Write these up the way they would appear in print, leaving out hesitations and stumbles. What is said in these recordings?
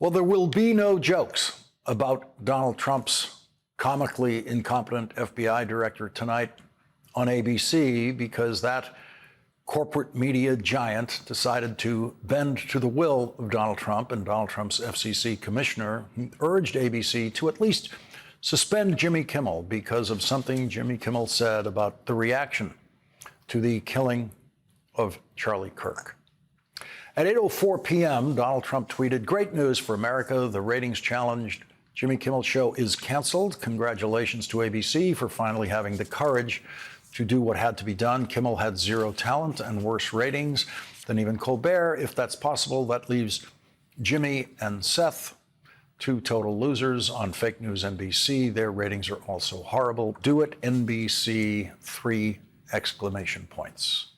Well, there will be no jokes about Donald Trump's comically incompetent FBI director tonight on ABC because that corporate media giant decided to bend to the will of Donald Trump and Donald Trump's FCC commissioner urged ABC to at least suspend Jimmy Kimmel because of something Jimmy Kimmel said about the reaction to the killing of Charlie Kirk. At 8:04 p.m., Donald Trump tweeted, "Great news for America. The ratings-challenged Jimmy Kimmel show is canceled. Congratulations to ABC for finally having the courage to do what had to be done. Kimmel had zero talent and worse ratings than even Colbert. If that's possible, that leaves Jimmy and Seth, two total losers on fake news NBC. Their ratings are also horrible. Do it, NBC, 3 exclamation points."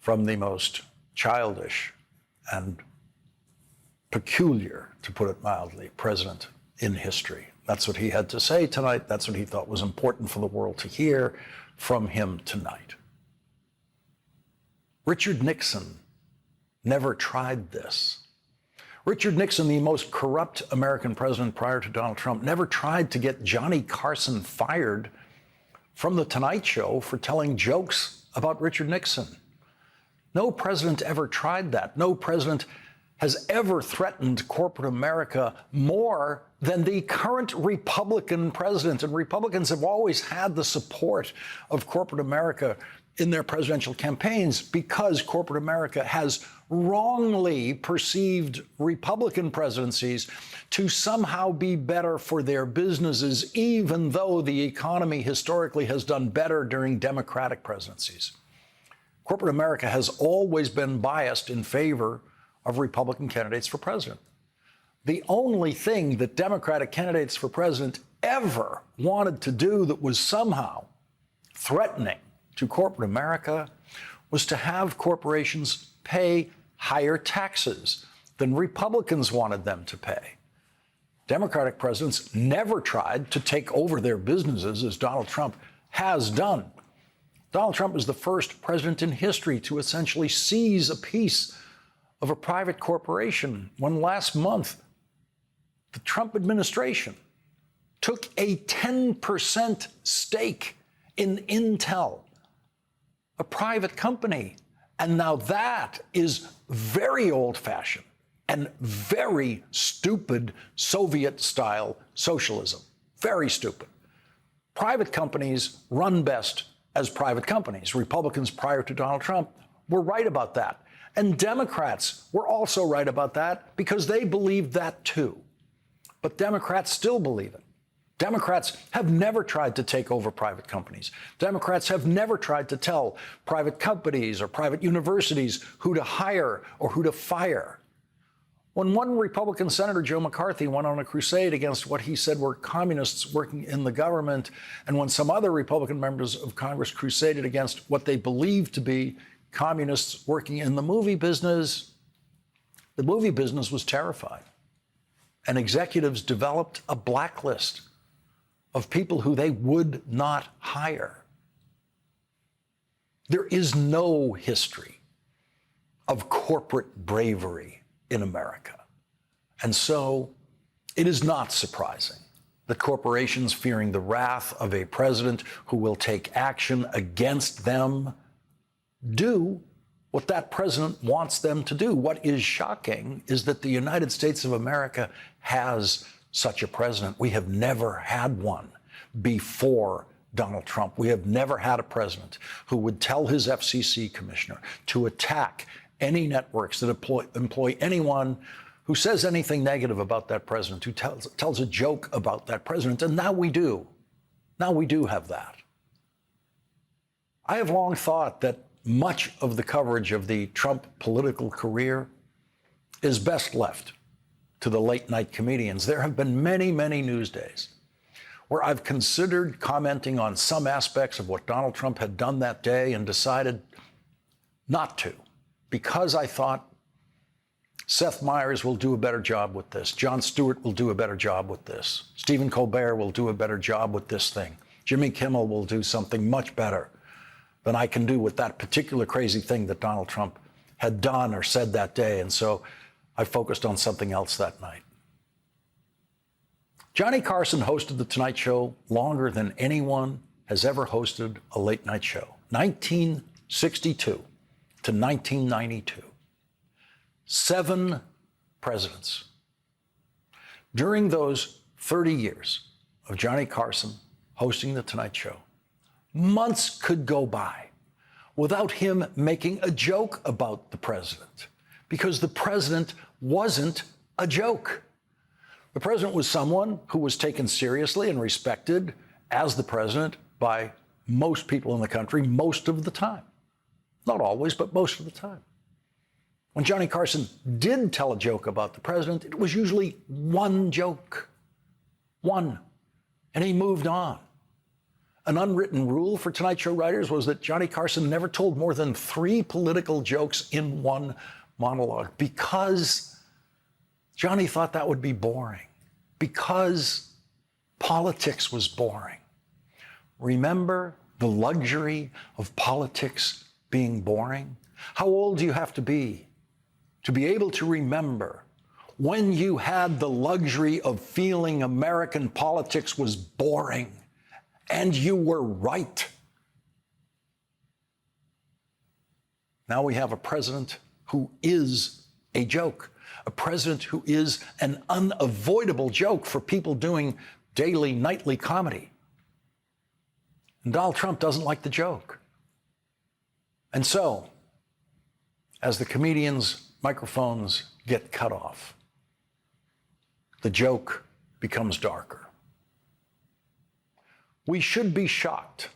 From the most childish and peculiar, to put it mildly, president in history. That's what he had to say tonight. That's what he thought was important for the world to hear from him tonight. Richard Nixon never tried this. Richard Nixon, the most corrupt American president prior to Donald Trump, never tried to get Johnny Carson fired from The Tonight Show for telling jokes about Richard Nixon. No president ever tried that. No president has ever threatened corporate America more than the current Republican president. And Republicans have always had the support of corporate America in their presidential campaigns because corporate America has wrongly perceived Republican presidencies to somehow be better for their businesses, even though the economy historically has done better during Democratic presidencies. Corporate America has always been biased in favor of Republican candidates for president. The only thing that Democratic candidates for president ever wanted to do that was somehow threatening to corporate America was to have corporations pay higher taxes than Republicans wanted them to pay. Democratic presidents never tried to take over their businesses as Donald Trump has done. Donald Trump is the first president in history to essentially seize a piece of a private corporation when last month the Trump administration took a 10% stake in Intel, a private company. And now that is very old-fashioned and very stupid Soviet-style socialism. Very stupid. Private companies run best as private companies. Republicans prior to Donald Trump were right about that. And Democrats were also right about that because they believed that too. But Democrats still believe it. Democrats have never tried to take over private companies. Democrats have never tried to tell private companies or private universities who to hire or who to fire. When one Republican Senator, Joe McCarthy, went on a crusade against what he said were communists working in the government, and when some other Republican members of Congress crusaded against what they believed to be communists working in the movie business was terrified. And executives developed a blacklist of people who they would not hire. There is no history of corporate bravery in America. And so it is not surprising that corporations, fearing the wrath of a president who will take action against them, do what that president wants them to do. What is shocking is that the United States of America has such a president. We have never had one before Donald Trump. We have never had a president who would tell his FCC commissioner to attack any networks that employ anyone who says anything negative about that president, who tells a joke about that president. And now we do. Now we do have that. I have long thought that much of the coverage of the Trump political career is best left to the late night comedians. There have been many, many news days where I've considered commenting on some aspects of what Donald Trump had done that day and decided not to, because I thought Seth Meyers will do a better job with this. Jon Stewart will do a better job with this. Stephen Colbert will do a better job with this thing. Jimmy Kimmel will do something much better than I can do with that particular crazy thing that Donald Trump had done or said that day. And so I focused on something else that night. Johnny Carson hosted The Tonight Show longer than anyone has ever hosted a late night show. 1962 to 1992. 7 presidents. During those 30 years of Johnny Carson hosting The Tonight Show, months could go by without him making a joke about the president, because the president wasn't a joke. The president was someone who was taken seriously and respected as the president by most people in the country most of the time. Not always, but most of the time. When Johnny Carson did tell a joke about the president, it was usually one joke. One. And he moved on. An unwritten rule for Tonight Show writers was that Johnny Carson never told more than 3 political jokes in one monologue, because Johnny thought that would be boring, because politics was boring. Remember the luxury of politics being boring? How old do you have to be able to remember when you had the luxury of feeling American politics was boring, and you were right? Now we have a president who is a joke, a president who is an unavoidable joke for people doing daily, nightly comedy. And Donald Trump doesn't like the joke. And so, as the comedians' microphones get cut off, the joke becomes darker. We should be shocked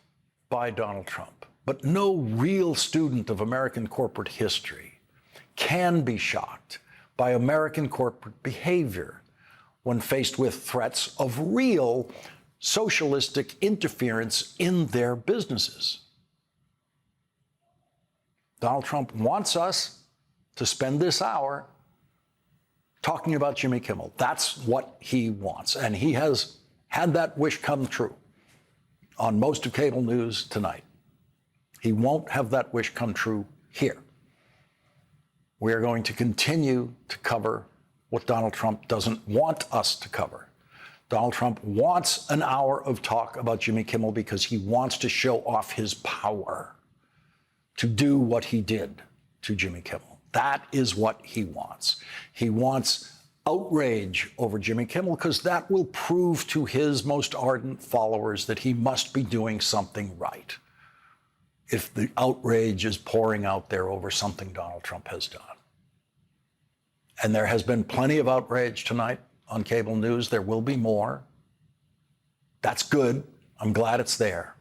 by Donald Trump, but no real student of American corporate history can be shocked by American corporate behavior when faced with threats of real socialistic interference in their businesses. Donald Trump wants us to spend this hour talking about Jimmy Kimmel. That's what he wants. And he has had that wish come true on most of cable news tonight. He won't have that wish come true here. We are going to continue to cover what Donald Trump doesn't want us to cover. Donald Trump wants an hour of talk about Jimmy Kimmel because he wants to show off his power to do what he did to Jimmy Kimmel. That is what he wants. He wants outrage over Jimmy Kimmel because that will prove to his most ardent followers that he must be doing something right, if the outrage is pouring out there over something Donald Trump has done. And there has been plenty of outrage tonight on cable news. There will be more. That's good. I'm glad it's there.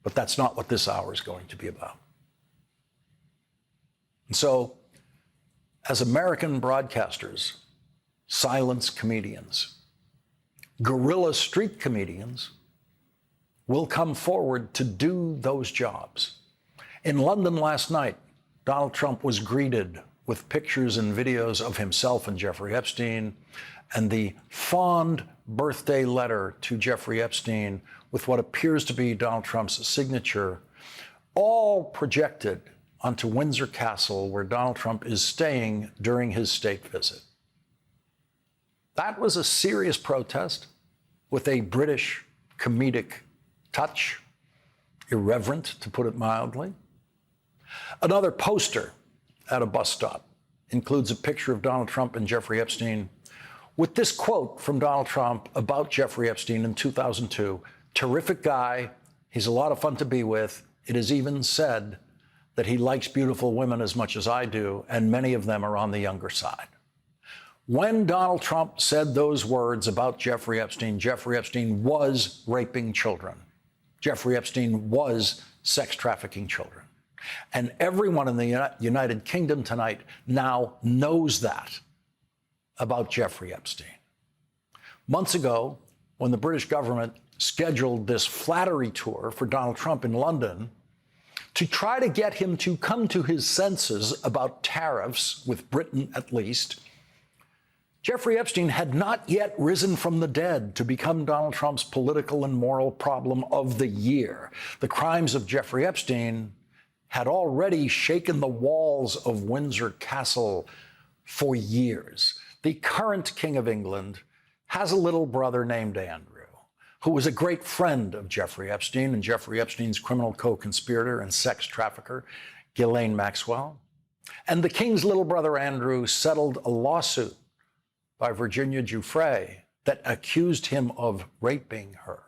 But that's not what this hour is going to be about. And so, as American broadcasters, silence comedians, guerrilla street comedians will come forward to do those jobs. In London last night, Donald Trump was greeted with pictures and videos of himself and Jeffrey Epstein, and the fond birthday letter to Jeffrey Epstein with what appears to be Donald Trump's signature, all projected onto Windsor Castle, where Donald Trump is staying during his state visit. That was a serious protest with a British comedic touch, irreverent, to put it mildly. Another poster at a bus stop includes a picture of Donald Trump and Jeffrey Epstein with this quote from Donald Trump about Jeffrey Epstein in 2002. "Terrific guy. He's a lot of fun to be with. It is even said that he likes beautiful women as much as I do, and many of them are on the younger side." When Donald Trump said those words about Jeffrey Epstein was raping children. Jeffrey Epstein was sex trafficking children. And everyone in the United Kingdom tonight now knows that about Jeffrey Epstein. Months ago, when the British government scheduled this flattery tour for Donald Trump in London to try to get him to come to his senses about tariffs, with Britain at least, Jeffrey Epstein had not yet risen from the dead to become Donald Trump's political and moral problem of the year. The crimes of Jeffrey Epstein had already shaken the walls of Windsor Castle for years. The current King of England has a little brother named Andrew, who was a great friend of Jeffrey Epstein and Jeffrey Epstein's criminal co-conspirator and sex trafficker, Ghislaine Maxwell. And the king's little brother, Andrew, settled a lawsuit by Virginia Giuffre that accused him of raping her.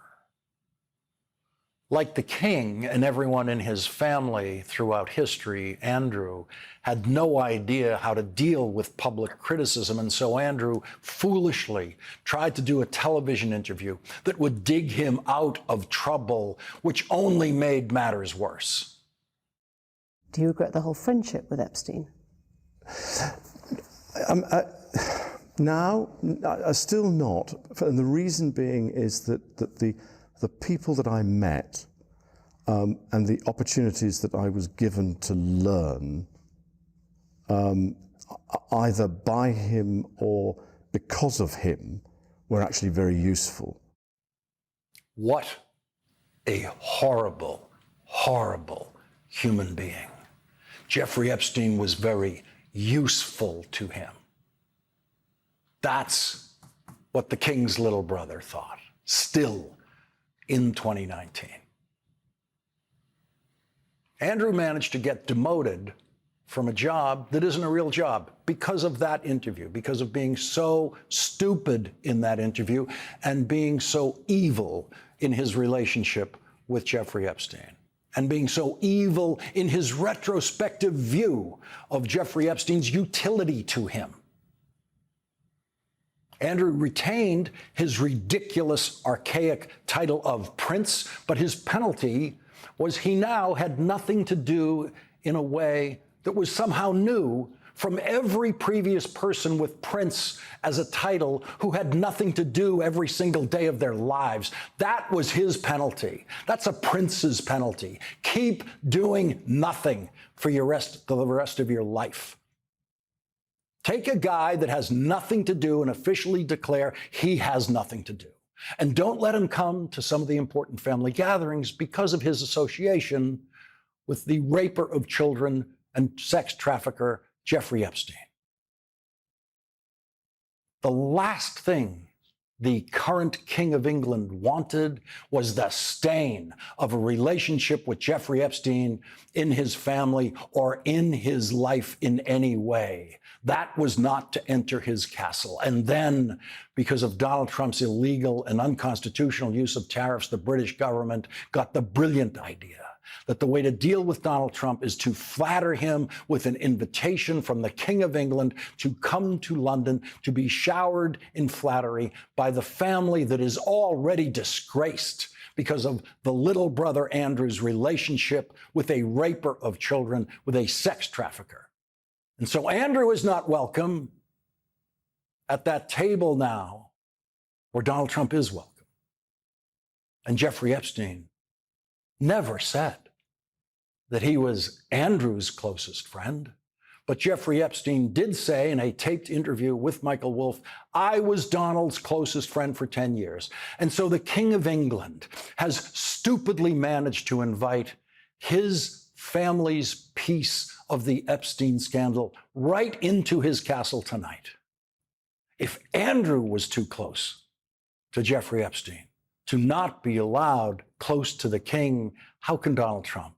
Like the king and everyone in his family throughout history, Andrew had no idea how to deal with public criticism. And so Andrew foolishly tried to do a television interview that would dig him out of trouble, which only made matters worse. Do you regret the whole friendship with Epstein? Now, still not. And the reason being is that the people that I met and the opportunities that I was given to learn, either by him or because of him, were actually very useful. What a horrible, horrible human being. Jeffrey Epstein was very useful to him. That's what the king's little brother thought, still in 2019. Andrew managed to get demoted from a job that isn't a real job because of that interview, because of being so stupid in that interview and being so evil in his relationship with Jeffrey Epstein, and being so evil in his retrospective view of Jeffrey Epstein's utility to him. Andrew retained his ridiculous, archaic title of prince, but his penalty was he now had nothing to do in a way that was somehow new from every previous person with prince as a title who had nothing to do every single day of their lives. That was his penalty. That's a prince's penalty. Keep doing nothing for the rest of your life. Take a guy that has nothing to do and officially declare he has nothing to do. And don't let him come to some of the important family gatherings because of his association with the raper of children and sex trafficker, Jeffrey Epstein. The last thing the current King of England wanted was the stain of a relationship with Jeffrey Epstein in his family or in his life in any way. That was not to enter his castle. And then, because of Donald Trump's illegal and unconstitutional use of tariffs, the British government got the brilliant idea that the way to deal with Donald Trump is to flatter him with an invitation from the King of England to come to London to be showered in flattery by the family that is already disgraced because of the little brother Andrew's relationship with a raper of children, with a sex trafficker. And so Andrew is not welcome at that table now where Donald Trump is welcome. And Jeffrey Epstein never said that he was Andrew's closest friend. But Jeffrey Epstein did say in a taped interview with Michael Wolff, I was Donald's closest friend for 10 years. And so the King of England has stupidly managed to invite his family's piece of the Epstein scandal right into his castle tonight. If Andrew was too close to Jeffrey Epstein to not be allowed close to the king, how can Donald Trump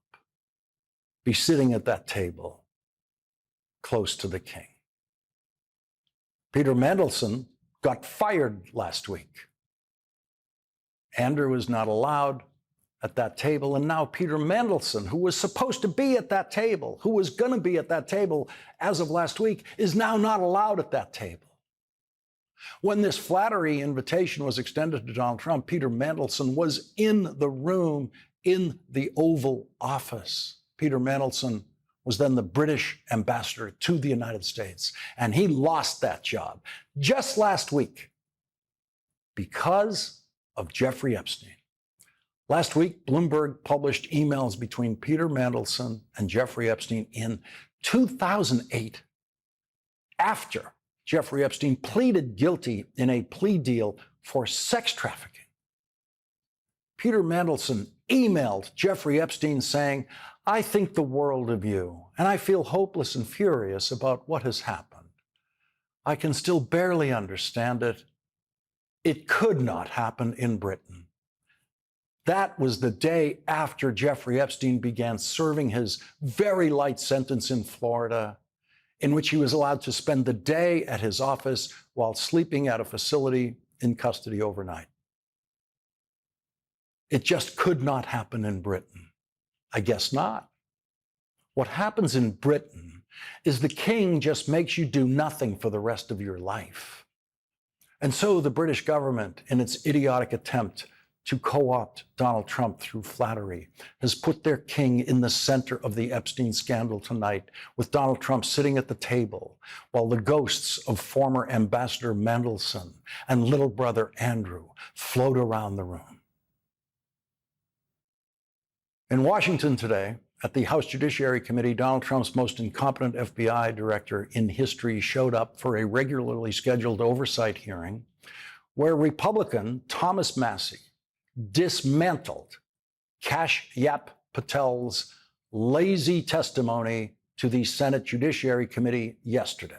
be sitting at that table close to the king? Peter Mandelson got fired last week. Andrew was not allowed at that table. And now Peter Mandelson, who was supposed to be at that table, who was going to be at that table as of last week, is now not allowed at that table. When this flattery invitation was extended to Donald Trump, Peter Mandelson was in the room in the Oval Office. Peter Mandelson was then the British ambassador to the United States, and he lost that job just last week because of Jeffrey Epstein. Last week, Bloomberg published emails between Peter Mandelson and Jeffrey Epstein in 2008, after Jeffrey Epstein pleaded guilty in a plea deal for sex trafficking. Peter Mandelson emailed Jeffrey Epstein saying, I think the world of you, and I feel hopeless and furious about what has happened. I can still barely understand it, It could not happen in Britain. That was the day after Jeffrey Epstein began serving his very light sentence in Florida, in which he was allowed to spend the day at his office while sleeping at a facility in custody overnight. It just could not happen in Britain. I guess not. What happens in Britain is the king just makes you do nothing for the rest of your life. And so the British government, in its idiotic attempt to co-opt Donald Trump through flattery, has put their king in the center of the Epstein scandal tonight, with Donald Trump sitting at the table while the ghosts of former Ambassador Mendelsohn and little brother Andrew float around the room. In Washington today, at the House Judiciary Committee, Donald Trump's most incompetent FBI director in history showed up for a regularly scheduled oversight hearing where Republican Thomas Massie dismantled Kashyap Patel's lazy testimony to the Senate Judiciary Committee yesterday.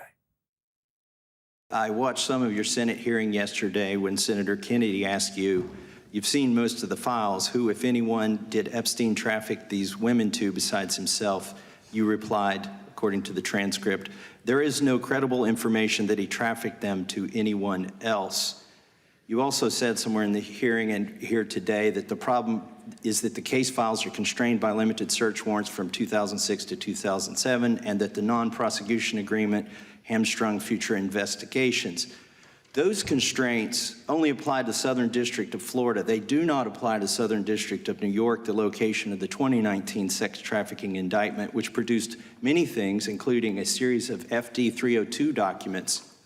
I watched some of your Senate hearing yesterday when Senator Kennedy asked you, you've seen most of the files, who, if anyone, did Epstein traffic these women to besides himself? You replied, according to the transcript, there is no credible information that he trafficked them to anyone else. You also said somewhere in the hearing and here today that the problem is that the case files are constrained by limited search warrants from 2006 to 2007, and that the non-prosecution agreement hamstrung future investigations. Those constraints only apply to Southern District of Florida. They do not apply to Southern District of New York, the location of the 2019 sex trafficking indictment, which produced many things, including a series of FD 302 documents.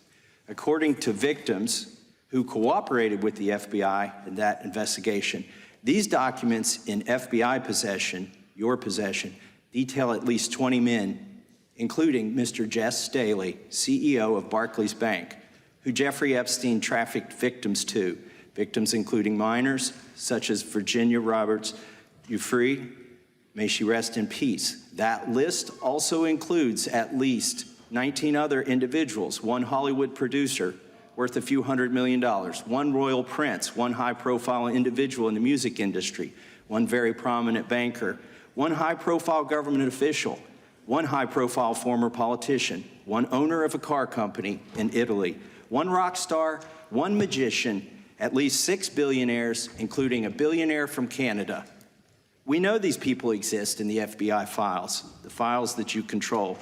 According to victims who cooperated with the FBI in that investigation, these documents in FBI possession, your possession, detail at least 20 men, including Mr. Jess Staley, CEO of Barclays Bank, who Jeffrey Epstein trafficked victims to, victims including minors such as Virginia Roberts Giuffre, may she rest in peace. That list also includes at least 19 other individuals, one Hollywood producer worth a few $100 million, one royal prince, one high-profile individual in the music industry, one very prominent banker, one high-profile government official, one high-profile former politician, one owner of a car company in Italy, one rock star, one magician, at least 6 billionaires, including a billionaire from Canada. We know these people exist in the FBI files, the files that you control.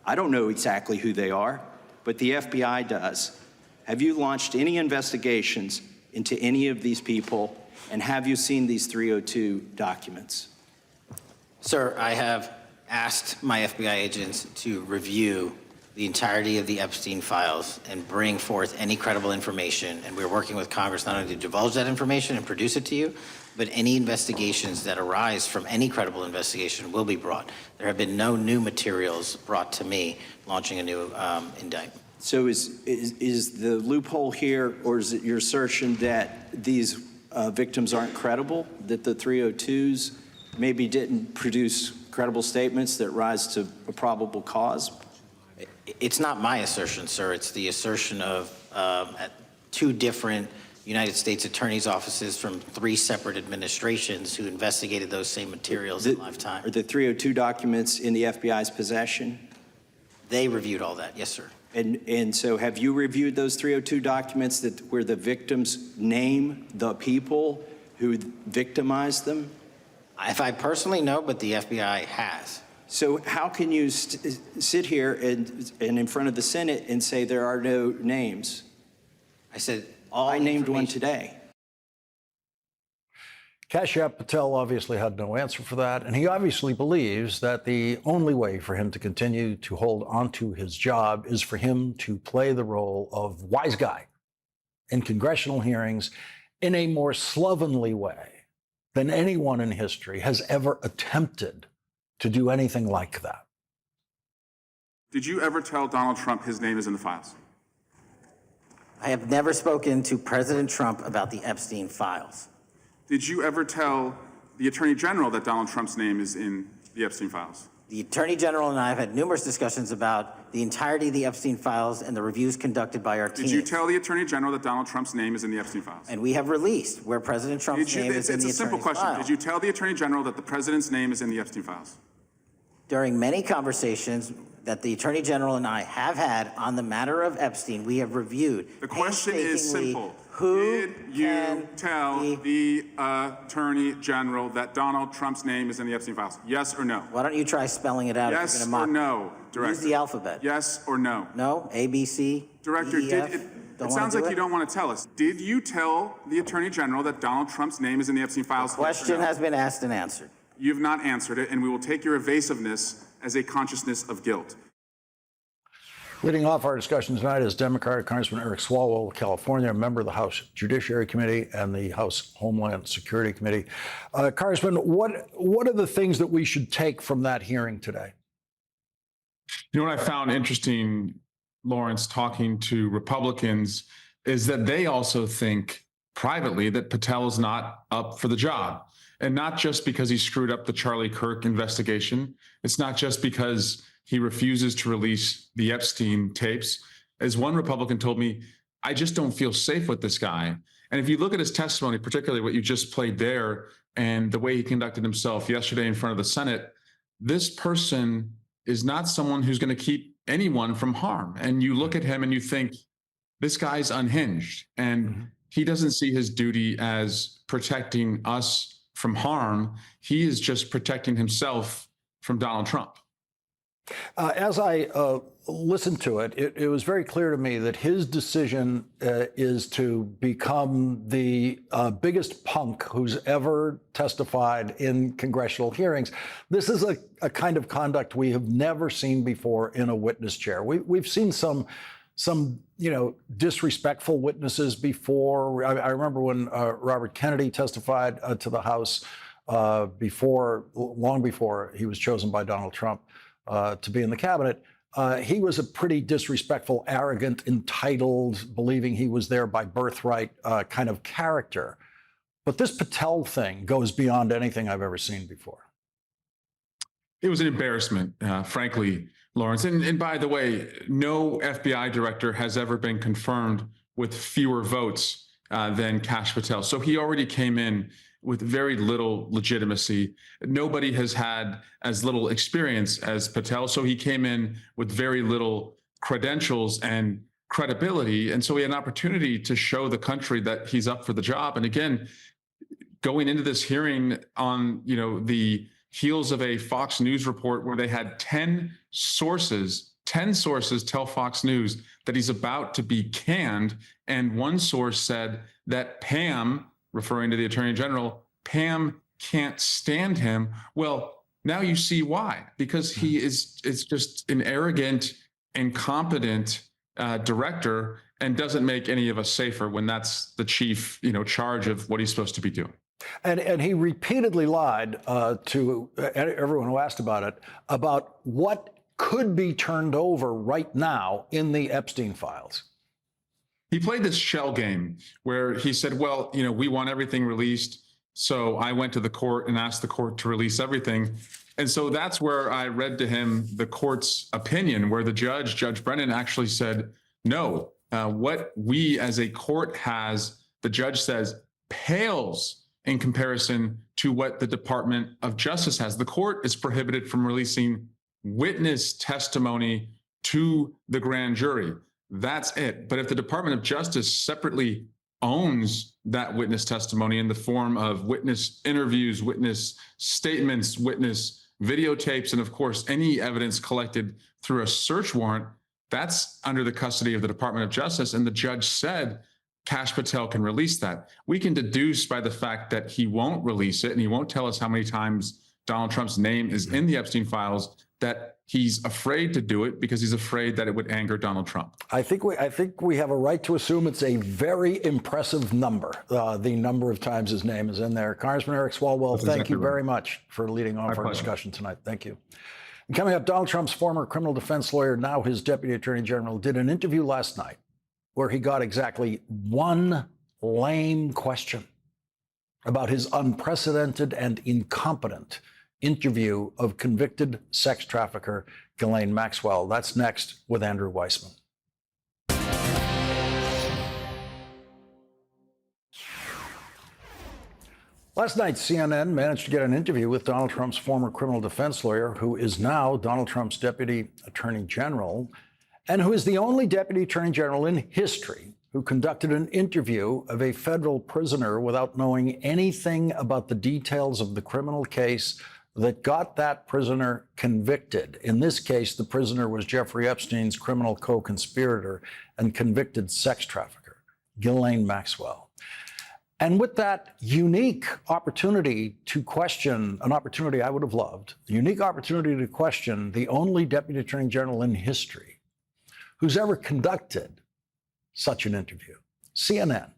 I don't know exactly who they are, but the FBI does. Have you launched any investigations into any of these people, and have you seen these 302 documents? Sir, I have asked my FBI agents to review the entirety of the Epstein files and bring forth any credible information, and we're working with Congress not only to divulge that information and produce it to you, but any investigations that arise from any credible investigation will be brought. There have been no new materials brought to me launching a new indictment. So is the loophole here, or is it your assertion that these victims aren't credible, that the 302s maybe didn't produce credible statements that rise to a probable cause? It's not my assertion, sir. It's the assertion of two different United States attorneys' offices from 3 separate administrations who investigated those same materials in lifetime. Are the 302 documents in the FBI's possession? They reviewed all that, yes, sir. And so have you reviewed those 302 documents where the victims name the people who victimized them? If I personally know, but the FBI has. So how can you sit here and in front of the Senate and say there are no names? I said I named one today. Kashyap Patel obviously had no answer for that, and he obviously believes that the only way for him to continue to hold onto his job is for him to play the role of wise guy in congressional hearings in a more slovenly way than anyone in history has ever attempted to do anything like that. Did you ever tell Donald Trump his name is in the files? I have never spoken to President Trump about the Epstein files. Did you ever tell the Attorney General that Donald Trump's name is in the Epstein files? The Attorney General and I have had numerous discussions about the entirety of the Epstein files and the reviews conducted by our team. Did you tell the Attorney General that Donald Trump's name is in the Epstein files? And we have released where President Trump's name is in the It's a simple attorney's question. file. Did you tell the Attorney General that the President's name is in the Epstein files? During many conversations that the Attorney General and I have had on the matter of Epstein, we have reviewed. The question is painstakingly simple. Who Did you can tell be- the Attorney General that Donald Trump's name is in the Epstein files? Yes or no? Why don't you try spelling it out if Yes you're going or to mock no, me? Director? Use the alphabet. Yes or no? No? A, B, C, Director, D, E, F? it sounds like you don't want to tell us. Did you tell the Attorney General that Donald Trump's name is in the Epstein files? Yes or Question no? has been asked and answered. You've not answered it, and we will take your evasiveness as a consciousness of guilt. Leading off our discussion tonight is Democratic Congressman Eric Swalwell of California, a member of the House Judiciary Committee and the House Homeland Security Committee. Congressman, what are the things that we should take from that hearing today? You know what I found interesting, Lawrence, talking to Republicans, is that they also think privately that Patel is not up for the job. And not just because he screwed up the Charlie Kirk investigation. It's not just because he refuses to release the Epstein tapes. As one Republican told me, I just don't feel safe with this guy. And if you look at his testimony, particularly what you just played there and the way he conducted himself yesterday in front of the Senate, this person is not someone who's going to keep anyone from harm. And you look at him and you think, this guy's unhinged. And he doesn't see his duty as protecting us from harm. He is just protecting himself from Donald Trump. As I listened to it, it was very clear to me that his decision is to become the biggest punk who's ever testified in congressional hearings. This is a kind of conduct we have never seen before in a witness chair. We've seen some disrespectful witnesses before. I remember when Robert Kennedy testified to the House long before he was chosen by Donald Trump to be in the cabinet. He was a pretty disrespectful, arrogant, entitled, believing he was there by birthright kind of character. But this Patel thing goes beyond anything I've ever seen before. It was an embarrassment, frankly, Lawrence. And by the way, no FBI director has ever been confirmed with fewer votes than Kash Patel. So he already came in with very little legitimacy. Nobody has had as little experience as Patel. So he came in with very little credentials and credibility. And so he had an opportunity to show the country that he's up for the job. And again, going into this hearing on, the heels of a Fox News report where they had 10 sources tell Fox News that he's about to be canned. And one source said that Pam, referring to the Attorney General, Pam can't stand him. Well, now you see why, because he is just an arrogant, incompetent director and doesn't make any of us safer when that's the chief, charge of what he's supposed to be doing. And he repeatedly lied to everyone who asked about it, about what could be turned over right now in the Epstein files. He played this shell game where he said, well, we want everything released. So I went to the court and asked the court to release everything. And so that's where I read to him the court's opinion, where the Judge Brennan, actually said, no, what we as a court has, the judge says, pales in comparison to what the Department of Justice has. The court is prohibited from releasing witness testimony to the grand jury. That's it. But if the Department of Justice separately owns that witness testimony in the form of witness interviews, witness statements, witness videotapes, and of course, any evidence collected through a search warrant, that's under the custody of the Department of Justice. And the judge said, Kash Patel can release that. We can deduce by the fact that he won't release it and he won't tell us how many times Donald Trump's name is in the Epstein files, that he's afraid to do it because he's afraid that it would anger Donald Trump. I think we have a right to assume it's a very impressive number, the number of times his name is in there. Congressman Eric Swalwell, thank you very much for leading off our discussion tonight. Thank you. And coming up, Donald Trump's former criminal defense lawyer, now his deputy attorney general, did an interview last night where he got exactly one lame question about his unprecedented and incompetent interview of convicted sex trafficker Ghislaine Maxwell. That's next with Andrew Weissman. Last night, CNN managed to get an interview with Donald Trump's former criminal defense lawyer, who is now Donald Trump's deputy attorney general, and who is the only deputy attorney general in history who conducted an interview of a federal prisoner without knowing anything about the details of the criminal case that got that prisoner convicted. In this case, the prisoner was Jeffrey Epstein's criminal co-conspirator and convicted sex trafficker, Ghislaine Maxwell. And with that unique opportunity to question, an opportunity I would have loved, a unique opportunity to question the only deputy attorney general in history who's ever conducted such an interview, CNN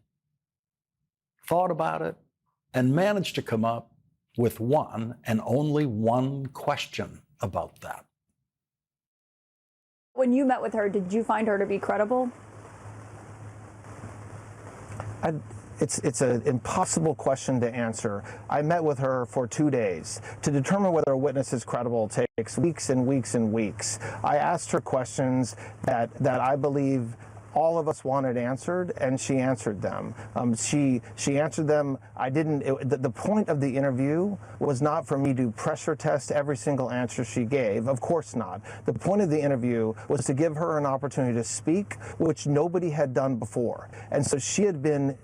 thought about it and managed to come up with one and only one question about that. When you met with her, did you find her to be credible? It's an impossible question to answer. I met with her for 2 days. To determine whether a witness is credible takes weeks and weeks and weeks. I asked her questions that I believe all of us wanted answered, and she answered them. She answered them. The point of the interview was not for me to pressure test every single answer she gave. Of course not. The point of the interview was to give her an opportunity to speak, which nobody had done before. And so she had been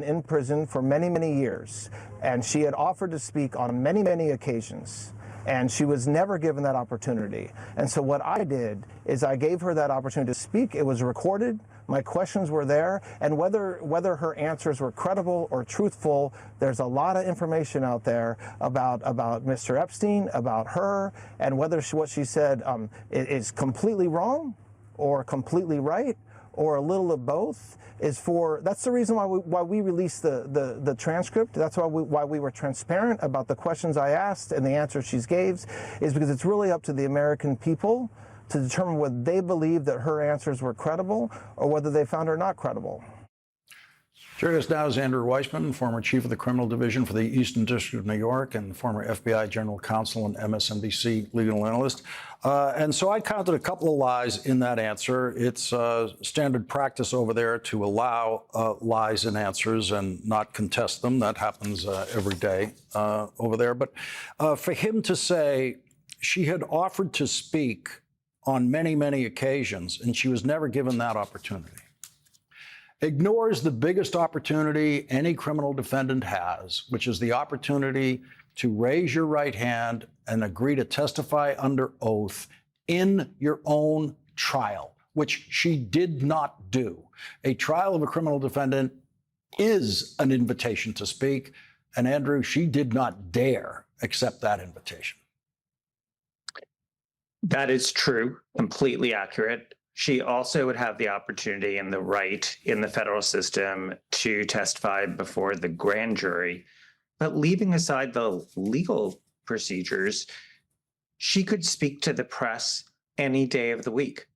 in prison for many, many years, and she had offered to speak on many, many occasions. And she was never given that opportunity. And so what I did is I gave her that opportunity to speak. It was recorded. My questions were there. And whether her answers were credible or truthful, there's a lot of information out there about Mr. Epstein, about her, and whether what she said is completely wrong or completely right, or a little of both. That's the reason why we released the transcript. That's why we were transparent about the questions I asked and the answers she gave, is because it's really up to the American people to determine whether they believe that her answers were credible or whether they found her not credible. Joining us now is Andrew Weissman, former chief of the criminal division for the Eastern District of New York and former FBI general counsel and MSNBC legal analyst. And so I counted a couple of lies in that answer. It's standard practice over there to allow lies in answers and not contest them. That happens every day over there. But for him to say she had offered to speak on many, many occasions and she was never given that opportunity, ignores the biggest opportunity any criminal defendant has, which is the opportunity to raise your right hand and agree to testify under oath in your own trial, which she did not do. A trial of a criminal defendant is an invitation to speak, and Andrew, she did not dare accept that invitation. That is true, completely accurate. She also would have the opportunity and the right in the federal system to testify before the grand jury. But leaving aside the legal procedures, she could speak to the press any day of the week.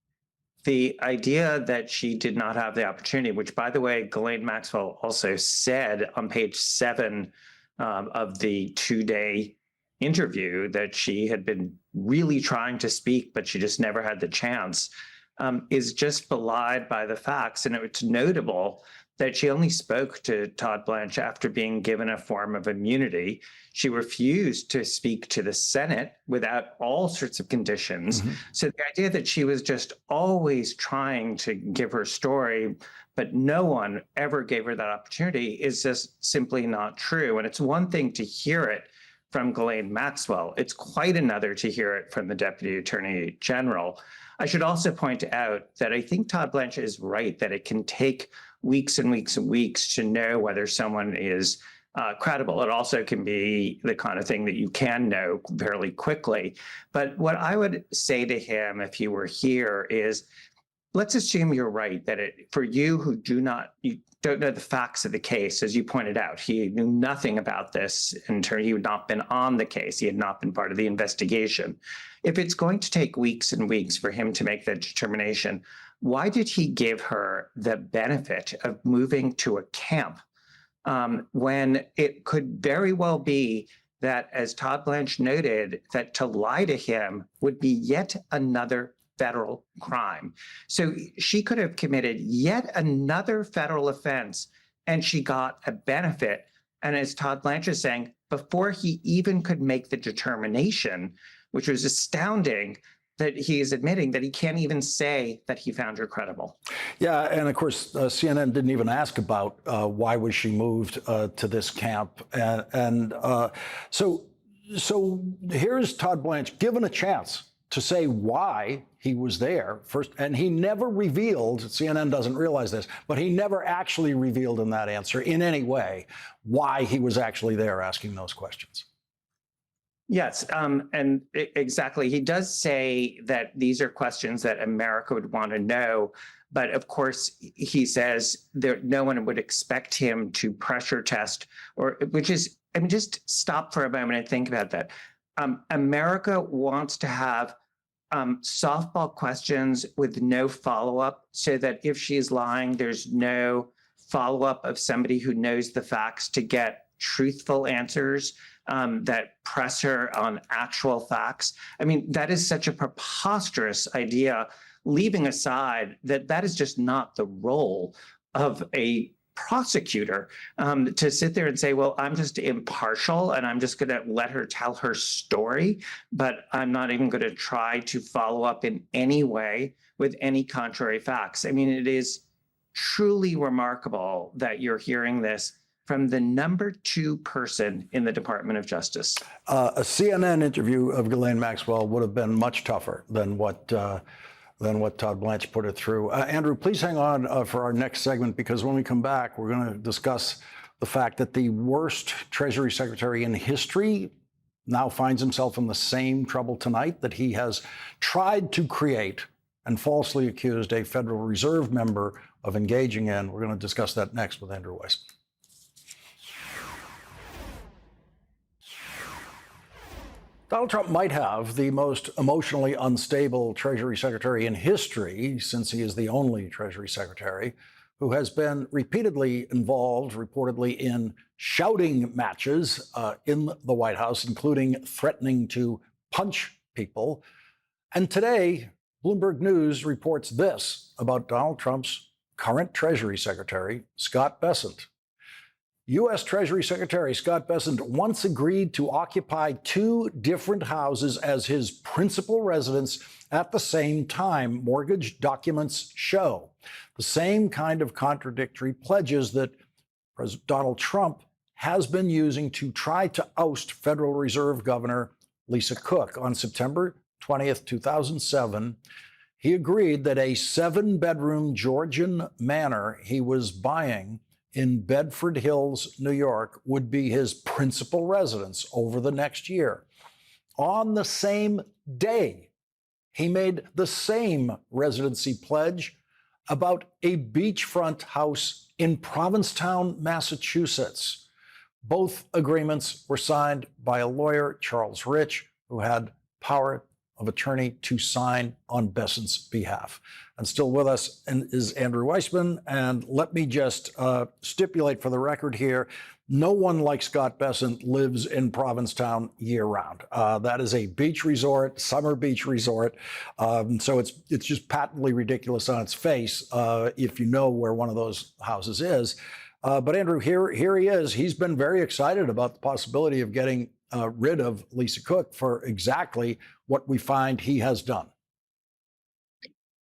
The idea that she did not have the opportunity, which, by the way, Ghislaine Maxwell also said on page 7 of the 2-day interview, that she had been really trying to speak, but she just never had the chance, is just belied by the facts. And it's notable that she only spoke to Todd Blanche after being given a form of immunity. She refused to speak to the Senate without all sorts of conditions. Mm-hmm. So the idea that she was just always trying to give her story, but no one ever gave her that opportunity, is just simply not true. And it's one thing to hear it from Ghislaine Maxwell. It's quite another to hear it from the Deputy Attorney General. I should also point out that I think Todd Blanche is right that it can take weeks and weeks and weeks to know whether someone is credible. It also can be the kind of thing that you can know fairly quickly. But what I would say to him if he were here is, let's assume you're right, that for you who you don't know the facts of the case, as you pointed out, he knew nothing about this in turn. He had not been on the case. He had not been part of the investigation. If it's going to take weeks and weeks for him to make that determination, why did he give her the benefit of moving to a camp when it could very well be that, as Todd Blanche noted, that to lie to him would be yet another federal crime. So she could have committed yet another federal offense and she got a benefit. And as Todd Blanche is saying, before he even could make the determination, which was astounding, that he is admitting that he can't even say that he found her credible. Yeah, and of course, CNN didn't even ask about why was she moved to this camp, so here's Todd Blanche given a chance to say why he was there first, and he never revealed. CNN doesn't realize this, but he never actually revealed in that answer in any way why he was actually there asking those questions. Yes, exactly. He does say that these are questions that America would want to know. But of course, he says no one would expect him to pressure test, just stop for a moment and think about that. America wants to have softball questions with no follow-up so that if she's lying, there's no follow-up of somebody who knows the facts to get truthful answers that press her on actual facts. I mean, that is such a preposterous idea, leaving aside that is just not the role of a prosecutor, to sit there and say, well, I'm just impartial and I'm just going to let her tell her story, but I'm not even going to try to follow up in any way with any contrary facts. I mean, it is truly remarkable that you're hearing this from the number 2 person in the Department of Justice. A CNN interview of Ghislaine Maxwell would have been much tougher than what Todd Blanche put it through. Andrew, please hang on for our next segment, because when we come back, we're going to discuss the fact that the worst Treasury Secretary in history now finds himself in the same trouble tonight that he has tried to create and falsely accused a Federal Reserve member of engaging in. We're going to discuss that next with Andrew Weiss. Donald Trump might have the most emotionally unstable Treasury Secretary in history, since he is the only Treasury Secretary who has been repeatedly involved, reportedly, in shouting matches in the White House, including threatening to punch people. And today, Bloomberg News reports this about Donald Trump's current Treasury Secretary, Scott Bessent. U.S. Treasury Secretary Scott Bessent once agreed to occupy 2 different houses as his principal residence at the same time, mortgage documents show. The same kind of contradictory pledges that President Donald Trump has been using to try to oust Federal Reserve Governor Lisa Cook. On September 20th, 2007, he agreed that a 7-bedroom Georgian manor he was buying in Bedford Hills, New York, would be his principal residence over the next year. On the same day, he made the same residency pledge about a beachfront house in Provincetown, Massachusetts. Both agreements were signed by a lawyer, Charles Rich, who had power of attorney to sign on Bessent's behalf. And still with us is Andrew Weissman. And let me just stipulate for the record here, no one like Scott Bessent lives in Provincetown year round. That is a beach resort, summer beach resort. So it's just patently ridiculous on its face if you know where one of those houses is. But Andrew, here he is. He's been very excited about the possibility of getting rid of Lisa Cook for exactly what we find he has done.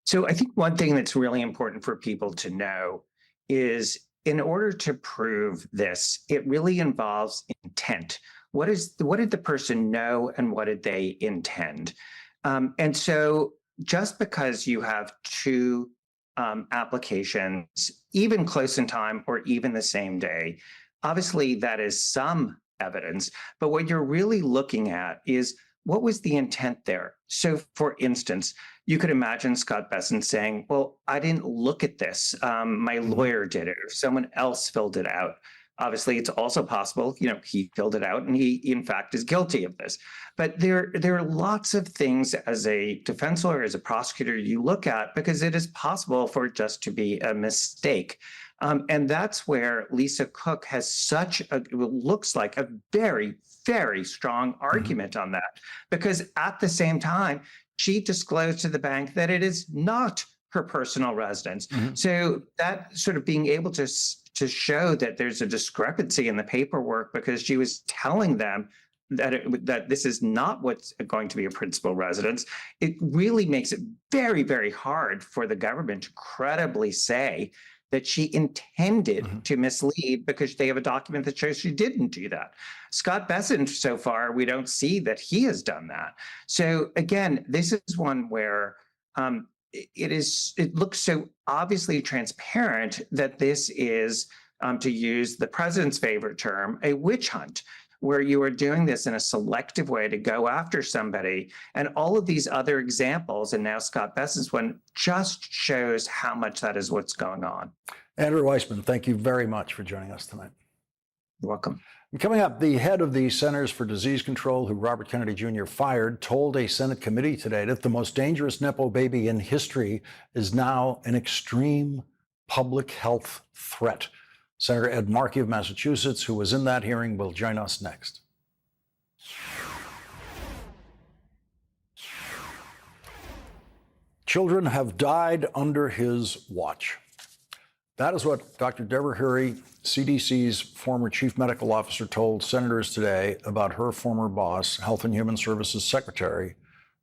So I think one thing that's really important for people to know is, in order to prove this, it really involves intent. What did the person know and what did they intend? And so just because you have 2 applications, even close in time or even the same day, obviously that is some evidence. But what you're really looking at is, what was the intent there? So, for instance, you could imagine Scott Bessent saying, well, I didn't look at this. My lawyer did it, or someone else filled it out. Obviously, it's also possible, he filled it out and he, in fact, is guilty of this. But there are lots of things as a defense lawyer, as a prosecutor, you look at, because it is possible for it just to be a mistake. And that's where Lisa Cook has such a, what looks like a very, very strong argument on that. Because at the same time, she disclosed to the bank that it is not her personal residence. So that sort of being able to show that there's a discrepancy in the paperwork because she was telling them that this is not what's going to be a principal residence, it really makes it very, very hard for the government to credibly say that she intended to mislead because they have a document that shows she didn't do that. Scott Bessent, so far, we don't see that he has done that. So again, this is one where it looks so obviously transparent that this is, to use the president's favorite term, a witch hunt, where you are doing this in a selective way to go after somebody. And all of these other examples, and now Scott Bessent's one, just shows how much that is what's going on. Andrew Weissmann, thank you very much for joining us tonight. You're welcome. And coming up, the head of the Centers for Disease Control, who Robert Kennedy Jr. fired, told a Senate committee today that the most dangerous Nepo baby in history is now an extreme public health threat. Senator Ed Markey of Massachusetts, who was in that hearing, will join us next. Children have died under his watch. That is what Dr. Deborah Hurry, CDC's former chief medical officer, told senators today about her former boss, Health and Human Services Secretary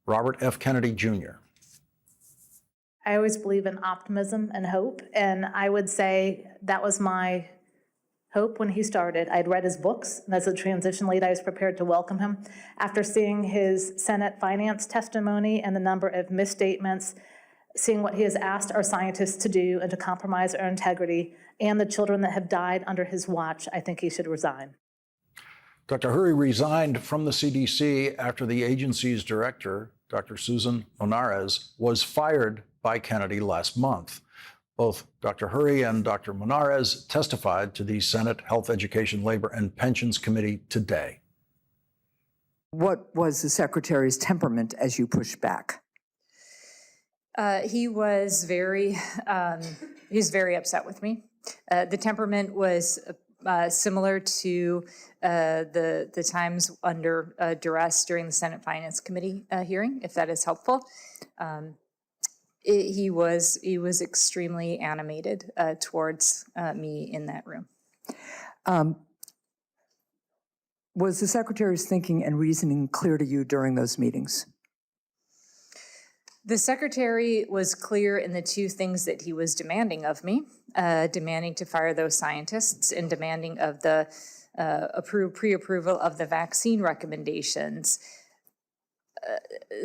Robert F. Kennedy Jr. I always believe in optimism and hope, and I would say that was my hope when he started. I'd read his books, and as a transition lead, I was prepared to welcome him. After seeing his Senate finance testimony and the number of misstatements, seeing what he has asked our scientists to do and to compromise our integrity, and the children that have died under his watch, I think he should resign. Dr. Hurry resigned from the CDC after the agency's director, Dr. Susan Monares, was fired by Kennedy last month. Both Dr. Hurry and Dr. Monares testified to the Senate Health, Education, Labor, and Pensions Committee today. What was the secretary's temperament as you pushed back? He was very upset with me. The temperament was similar to the times under duress during the Senate Finance Committee hearing, if that is helpful. He was extremely animated towards me in that room. Was the secretary's thinking and reasoning clear to you during those meetings? The secretary was clear in the two things that he was demanding of me, demanding to fire those scientists and demanding of the pre-approval of the vaccine recommendations.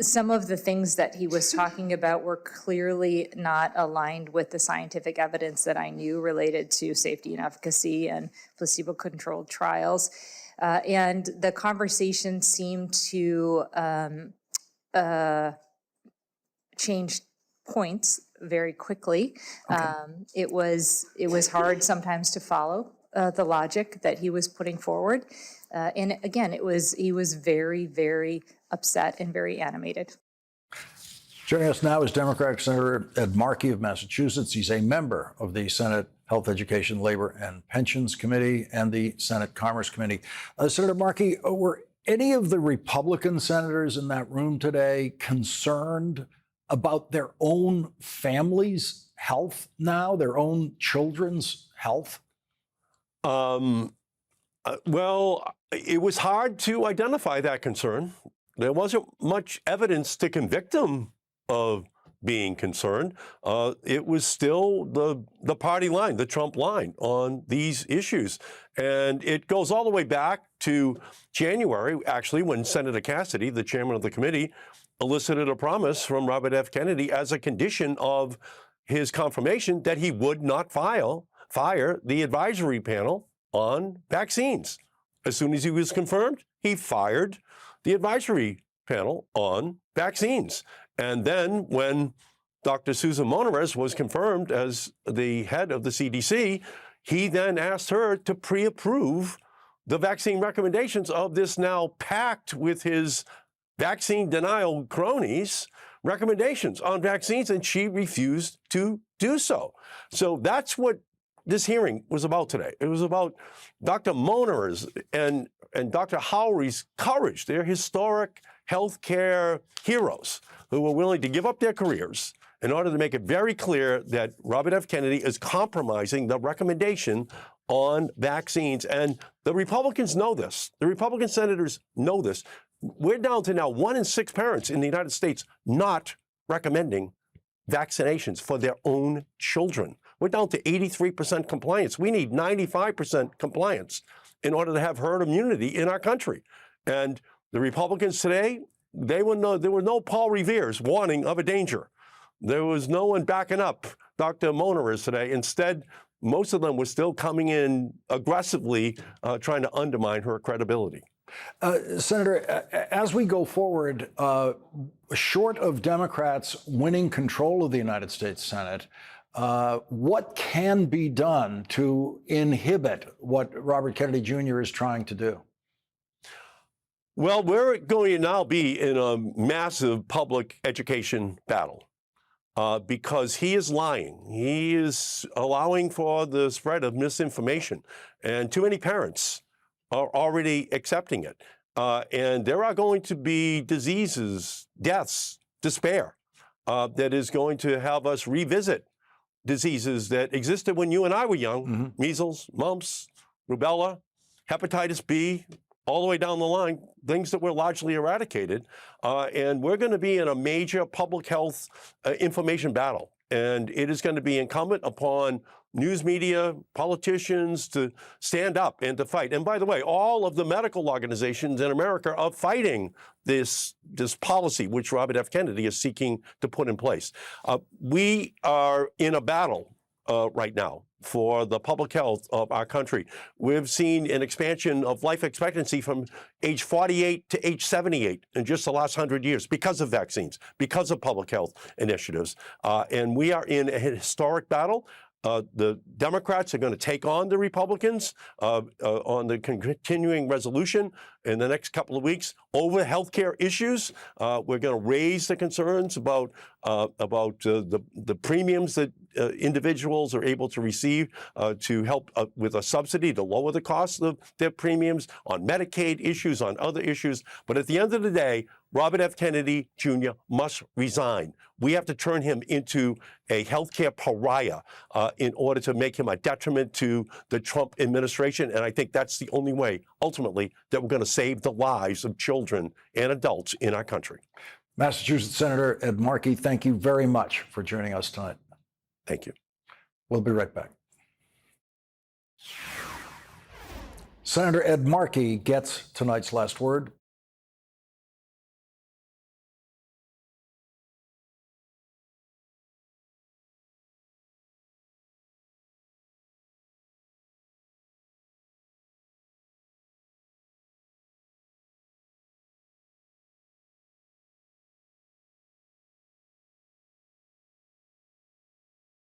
Some of the things that he was talking about were clearly not aligned with the scientific evidence that I knew related to safety and efficacy and placebo-controlled trials. And the conversation seemed to change points very quickly. Okay. It was hard sometimes to follow the logic that he was putting forward. And again, he was very, very upset and very animated. Joining us now is Democratic Senator Ed Markey of Massachusetts. He's a member of the Senate Health, Education, Labor, and Pensions Committee and the Senate Commerce Committee. Senator Markey, were any of the Republican senators in that room today concerned about their own families' health now, their own children's health? Well, it was hard to identify that concern. There wasn't much evidence to convict them of being concerned. It was still the party line, the Trump line on these issues. And it goes all the way back to January, actually, when Senator Cassidy, the chairman of the committee, elicited a promise from Robert F. Kennedy as a condition of his confirmation that he would not fire the advisory panel on vaccines. As soon as he was confirmed, he fired the advisory panel on vaccines. And then when Dr. Susan Monares was confirmed as the head of the CDC, he then asked her to pre-approve the vaccine recommendations of this now packed with his vaccine denial cronies recommendations on vaccines, and she refused to do so. So that's what this hearing was about today. It was about Dr. Moner's and Dr. Howry's courage. They're historic healthcare heroes who were willing to give up their careers in order to make it very clear that Robert F. Kennedy is compromising the recommendation on vaccines. And the Republicans know this. The Republican senators know this. We're down to now 1 in 6 parents in the United States not recommending vaccinations for their own children. We're down to 83% compliance. We need 95% compliance in order to have herd immunity in our country. And the Republicans today, there were no Paul Revere's warning of a danger. There was no one backing up Dr. Moner's today. Instead, most of them were still coming in aggressively, trying to undermine her credibility. Senator, as we go forward, short of Democrats winning control of the United States Senate, what can be done to inhibit what Robert Kennedy Jr. is trying to do? Well, we're going to now be in a massive public education battle because he is lying. He is allowing for the spread of misinformation, and too many parents are already accepting it. And there are going to be diseases, deaths, despair that is going to have us revisit diseases that existed when you and I were young, measles, mumps, rubella, hepatitis B, all the way down the line, things that were largely eradicated. And we're going to be in a major public health information battle. And it is going to be incumbent upon news media, politicians to stand up and to fight. And by the way, all of the medical organizations in America are fighting this policy which Robert F. Kennedy is seeking to put in place. We are in a battle right now for the public health of our country. We've seen an expansion of life expectancy from age 48 to age 78 in just the last 100 years because of vaccines, because of public health initiatives. And we are in a historic battle. The Democrats are going to take on the Republicans on the continuing resolution in the next couple of weeks over healthcare issues. We're going to raise the concerns about the premiums that individuals are able to receive to help with a subsidy to lower the cost of their premiums, on Medicaid issues, on other issues. But at the end of the day, Robert F. Kennedy Jr. must resign. We have to turn him into a healthcare pariah in order to make him a detriment to the Trump administration. And I think that's the only way, ultimately, that we're going to save the lives of children and adults in our country. Massachusetts Senator Ed Markey, thank you very much for joining us tonight. Thank you. We'll be right back. Senator Ed Markey gets tonight's last word.